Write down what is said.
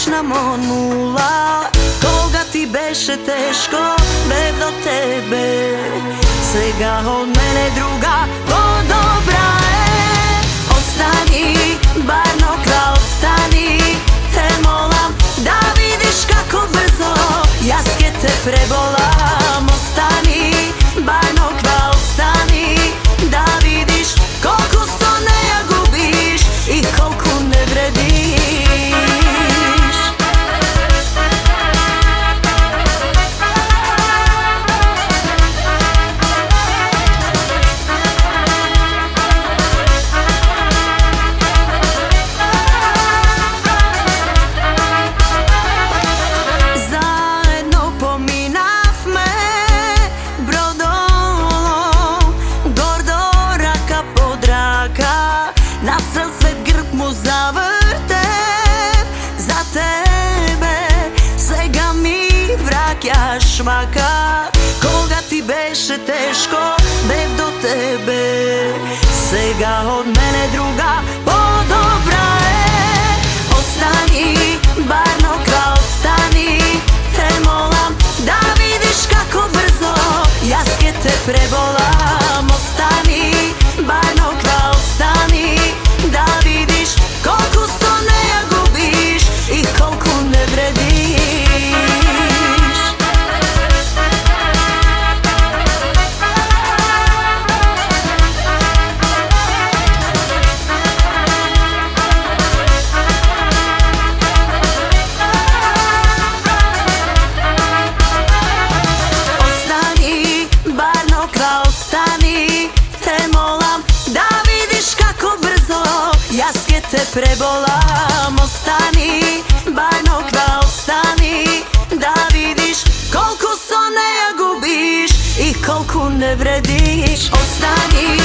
почнемо od nula. Koga ti beše teško, bev do tebe. Сега od mene druga, dobra je. Ostani, Barno kralj, ostani. Te molam da vidiš kako brzo jaske te prebolam. Ostani, Barno kralj, ostani. Da vidiš koliko soneja gubiš i koliko ne vrediš. Napsal svet grb mu zavrtev za tebe. Svega mi vraća šmaka. Koga ti beše teško, bev do tebe. Svega od mene druga, dobra je. Ostani, Barno kralj, ostani. Te molam da vidiš kako brzo jaske te prebolam. Ostani, Barno kralj, ostani. Da vidiš koliko soneja gubiš i koliko ne vrediš. Ostani, Barno kralj, ostani. Te molam da vidiš kako brzo jaske te prebolam. Ostani, Barno kralj, ostani. Da vidiš koliko soneja gubiš i koliko ne vrediš. Ostani,